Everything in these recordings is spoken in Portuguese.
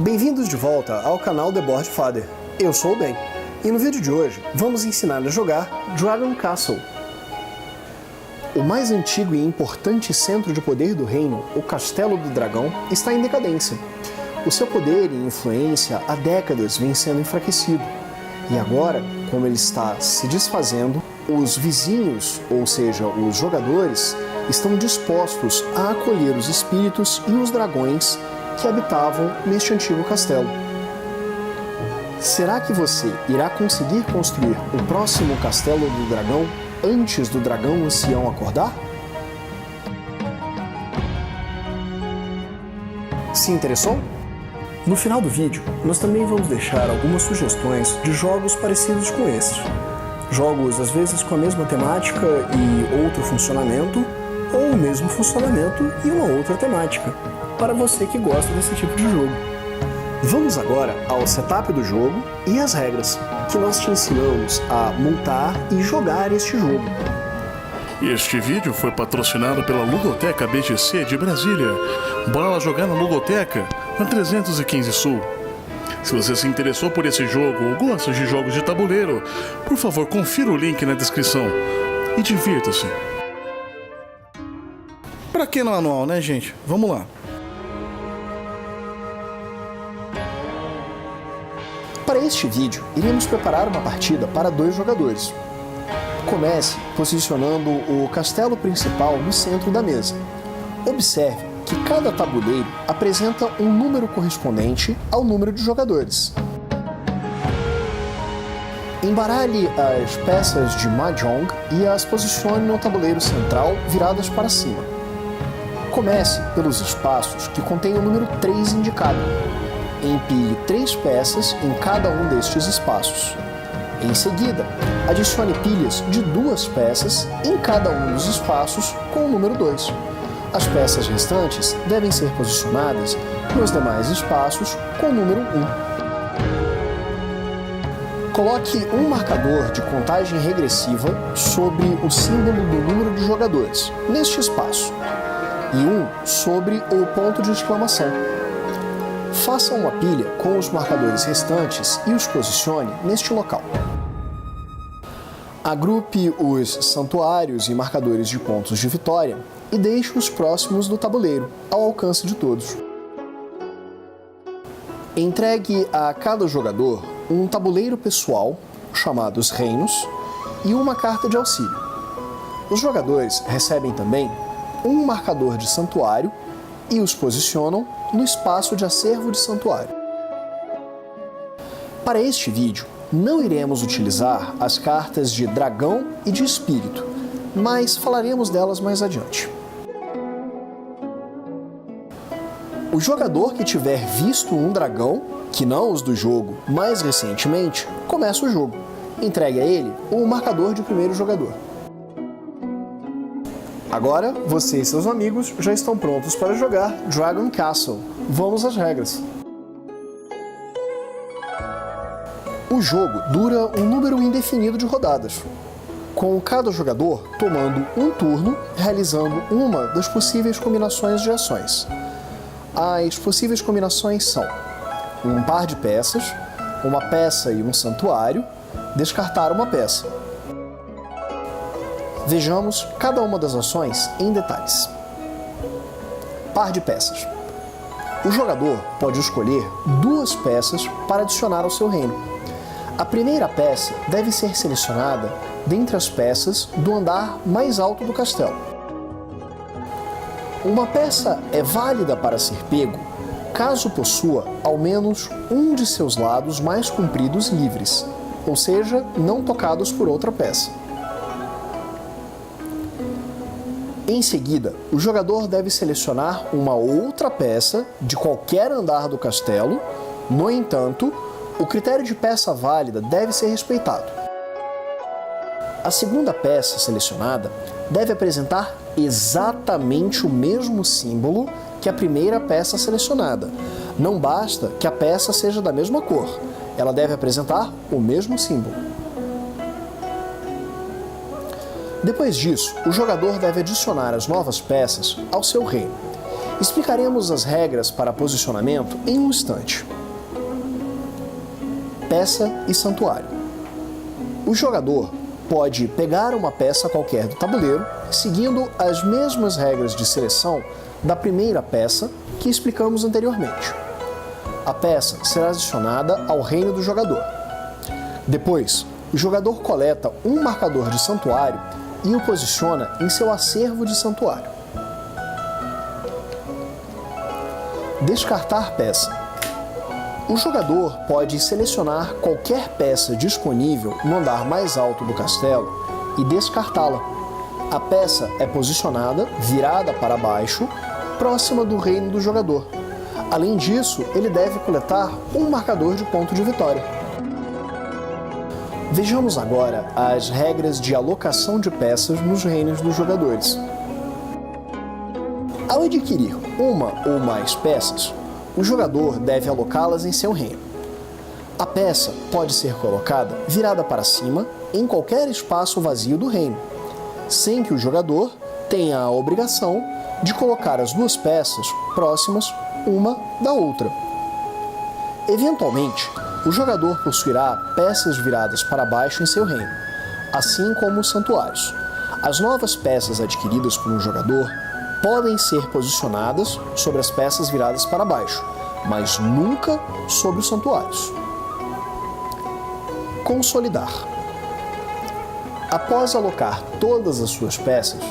Bem-vindos de volta ao canal The Board Father. Eu sou o Ben, e no vídeo de hoje vamos ensinar a jogar Dragon Castle. O mais antigo e importante centro de poder do reino, o Castelo do Dragão, está em decadência. O seu poder e influência há décadas vem sendo enfraquecido. E agora, como ele está se desfazendo, os vizinhos, ou seja, os jogadores, estão dispostos a acolher os espíritos e os dragões que habitavam neste antigo castelo. Será que você irá conseguir construir o próximo Castelo do Dragão antes do dragão ancião acordar? Se interessou? No final do vídeo, nós também vamos deixar algumas sugestões de jogos parecidos com esses. Jogos às vezes com a mesma temática e outro funcionamento, ou o mesmo funcionamento e uma outra temática, para você que gosta desse tipo de jogo. Vamos agora ao setup do jogo e as regras, que nós te ensinamos a montar e jogar este jogo. Este vídeo foi patrocinado pela Ludoteca BGC de Brasília. Bora lá jogar na Ludoteca, na 315 Sul. Se você se interessou por esse jogo ou gosta de jogos de tabuleiro, por favor, confira o link na descrição e divirta-se. Pra que no manual, né, gente? Vamos lá. Para este vídeo, iremos preparar uma partida para 2 jogadores. Comece posicionando o castelo principal no centro da mesa. Observe que cada tabuleiro apresenta um número correspondente ao número de jogadores. Embaralhe as peças de Mahjong e as posicione no tabuleiro central viradas para cima. Comece pelos espaços que contêm o número 3 indicado. Empilhe 3 peças em cada um destes espaços. Em seguida, adicione pilhas de 2 peças em cada um dos espaços com o número 2. As peças restantes devem ser posicionadas nos demais espaços com o número 1. Coloque um marcador de contagem regressiva sobre o símbolo do número de jogadores, neste espaço, e um sobre o ponto de exclamação. Faça uma pilha com os marcadores restantes e os posicione neste local. Agrupe os santuários e marcadores de pontos de vitória e deixe-os próximos do tabuleiro, ao alcance de todos. Entregue a cada jogador um tabuleiro pessoal, chamados reinos, e uma carta de auxílio. Os jogadores recebem também um marcador de santuário e os posicionam no espaço de acervo de santuário. Para este vídeo, não iremos utilizar as cartas de dragão e de espírito, mas falaremos delas mais adiante. O jogador que tiver visto um dragão, que não os do jogo, mais recentemente, começa o jogo. Entregue a ele o marcador de primeiro jogador. Agora, você e seus amigos já estão prontos para jogar Dragon Castle. Vamos às regras. O jogo dura um número indefinido de rodadas, com cada jogador tomando um turno, realizando uma das possíveis combinações de ações. As possíveis combinações são um par de peças, uma peça e um santuário, descartar uma peça. Vejamos cada uma das ações em detalhes. Par de peças. O jogador pode escolher 2 peças para adicionar ao seu reino. A primeira peça deve ser selecionada dentre as peças do andar mais alto do castelo. Uma peça é válida para ser pego caso possua ao menos um de seus lados mais compridos livres, ou seja, não tocados por outra peça. Em seguida, o jogador deve selecionar uma outra peça de qualquer andar do castelo. No entanto, o critério de peça válida deve ser respeitado. A segunda peça selecionada deve apresentar exatamente o mesmo símbolo que a primeira peça selecionada. Não basta que a peça seja da mesma cor, ela deve apresentar o mesmo símbolo. Depois disso, o jogador deve adicionar as novas peças ao seu reino. Explicaremos as regras para posicionamento em um instante. Peça e santuário. O jogador pode pegar uma peça qualquer do tabuleiro, seguindo as mesmas regras de seleção da primeira peça que explicamos anteriormente. A peça será adicionada ao reino do jogador. Depois, o jogador coleta um marcador de santuário e o posiciona em seu acervo de santuário. Descartar peça. O jogador pode selecionar qualquer peça disponível no andar mais alto do castelo e descartá-la. A peça é posicionada, virada para baixo, próxima do reino do jogador. Além disso, ele deve coletar um marcador de ponto de vitória. Vejamos agora as regras de alocação de peças nos reinos dos jogadores. Ao adquirir uma ou mais peças, o jogador deve alocá-las em seu reino. A peça pode ser colocada virada para cima em qualquer espaço vazio do reino, sem que o jogador tenha a obrigação de colocar as duas peças próximas uma da outra. Eventualmente, o jogador possuirá peças viradas para baixo em seu reino, assim como os santuários. As novas peças adquiridas por um jogador podem ser posicionadas sobre as peças viradas para baixo, mas nunca sobre os santuários. Consolidar. Após alocar todas as suas peças,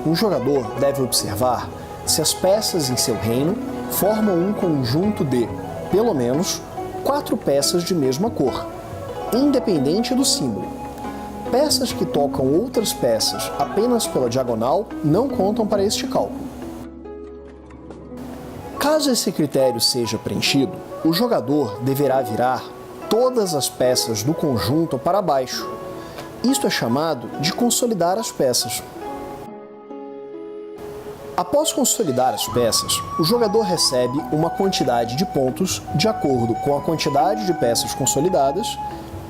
um jogador deve observar se as peças em seu reino formam um conjunto de, pelo menos, 4 peças de mesma cor, independente do símbolo. Peças que tocam outras peças apenas pela diagonal não contam para este cálculo. Caso esse critério seja preenchido, o jogador deverá virar todas as peças do conjunto para baixo. Isto é chamado de consolidar as peças. Após consolidar as peças, o jogador recebe uma quantidade de pontos de acordo com a quantidade de peças consolidadas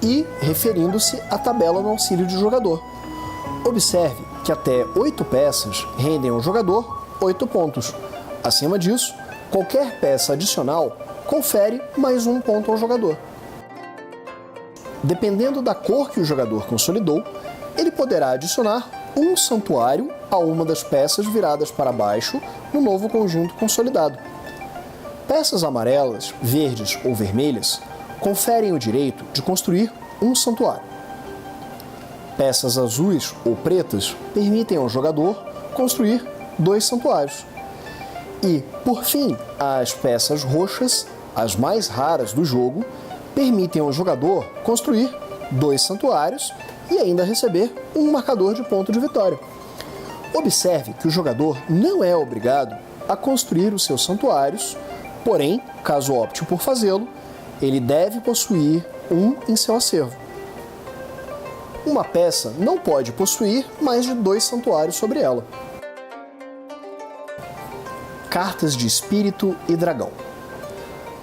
e referindo-se à tabela no auxílio de jogador. Observe que até 8 peças rendem ao jogador 8 pontos. Acima disso, qualquer peça adicional confere mais 1 ponto ao jogador. Dependendo da cor que o jogador consolidou, ele poderá adicionar um santuário a uma das peças viradas para baixo no novo conjunto consolidado. Peças amarelas, verdes ou vermelhas conferem o direito de construir um santuário. Peças azuis ou pretas permitem ao jogador construir 2 santuários. E, por fim, as peças roxas, as mais raras do jogo, permitem ao jogador construir 2 santuários e ainda receber um marcador de ponto de vitória. Observe que o jogador não é obrigado a construir os seus santuários, porém, caso opte por fazê-lo, ele deve possuir um em seu acervo. Uma peça não pode possuir mais de 2 santuários sobre ela. Cartas de Espírito e Dragão.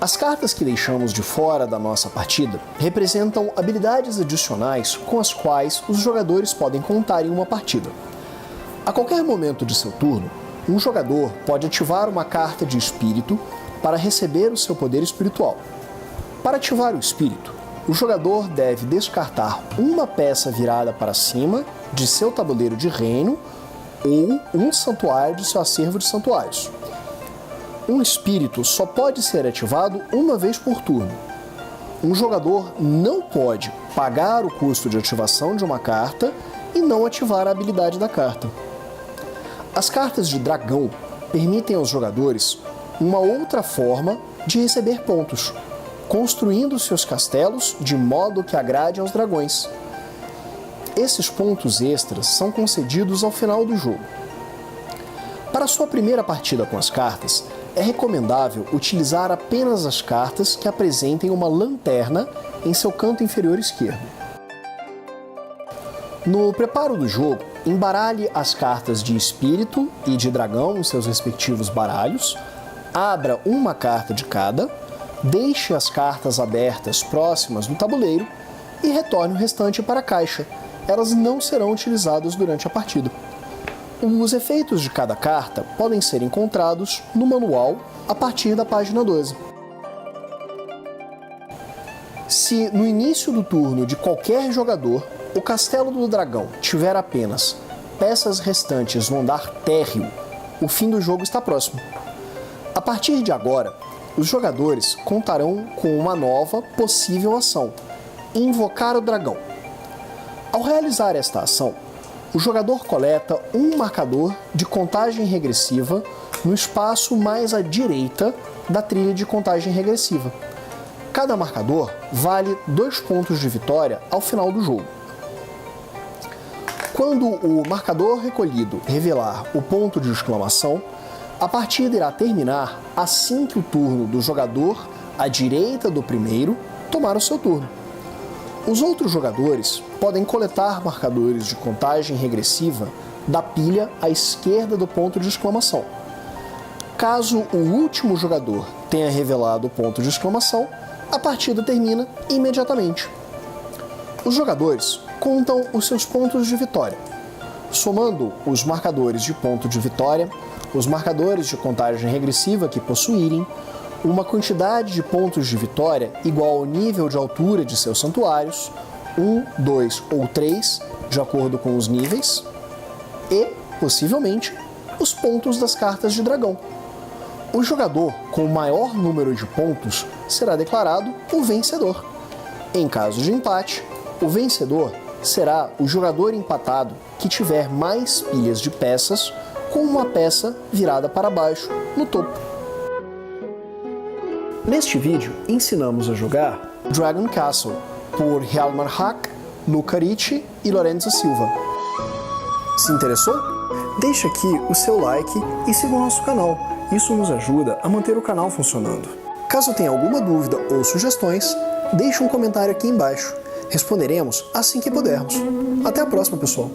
As cartas que deixamos de fora da nossa partida representam habilidades adicionais com as quais os jogadores podem contar em uma partida. A qualquer momento de seu turno, um jogador pode ativar uma carta de espírito para receber o seu poder espiritual. Para ativar o espírito, o jogador deve descartar uma peça virada para cima de seu tabuleiro de reino ou um santuário de seu acervo de santuários. Um espírito só pode ser ativado uma vez por turno. Um jogador não pode pagar o custo de ativação de uma carta e não ativar a habilidade da carta. As cartas de dragão permitem aos jogadores uma outra forma de receber pontos, construindo seus castelos de modo que agrade aos dragões. Esses pontos extras são concedidos ao final do jogo. Para sua primeira partida com as cartas, é recomendável utilizar apenas as cartas que apresentem uma lanterna em seu canto inferior esquerdo. No preparo do jogo, embaralhe as cartas de espírito e de dragão em seus respectivos baralhos, abra uma carta de cada, deixe as cartas abertas próximas do tabuleiro e retorne o restante para a caixa. Elas não serão utilizadas durante a partida. Os efeitos de cada carta podem ser encontrados no manual a partir da página 12. Se no início do turno de qualquer jogador o Castelo do Dragão tiver apenas peças restantes no andar térreo, o fim do jogo está próximo. A partir de agora, os jogadores contarão com uma nova possível ação: invocar o dragão. Ao realizar esta ação, o jogador coleta um marcador de contagem regressiva no espaço mais à direita da trilha de contagem regressiva. Cada marcador vale 2 pontos de vitória ao final do jogo. Quando o marcador recolhido revelar o ponto de exclamação, a partida irá terminar assim que o turno do jogador à direita do primeiro tomar o seu turno. Os outros jogadores podem coletar marcadores de contagem regressiva da pilha à esquerda do ponto de exclamação. Caso o último jogador tenha revelado o ponto de exclamação, a partida termina imediatamente. Os jogadores contam os seus pontos de vitória, somando os marcadores de ponto de vitória, os marcadores de contagem regressiva que possuírem, uma quantidade de pontos de vitória igual ao nível de altura de seus santuários, 1, 2 ou 3, de acordo com os níveis, e, possivelmente, os pontos das cartas de dragão. O jogador com o maior número de pontos será declarado o vencedor. Em caso de empate, o vencedor será o jogador empatado que tiver mais pilhas de peças com uma peça virada para baixo no topo. Neste vídeo, ensinamos a jogar Dragon Castle, por Hjalmar Hack, Luca Ricci e Lorenzo Silva. Se interessou? Deixe aqui o seu like e siga o nosso canal. Isso nos ajuda a manter o canal funcionando. Caso tenha alguma dúvida ou sugestões, deixe um comentário aqui embaixo. Responderemos assim que pudermos. Até a próxima, pessoal!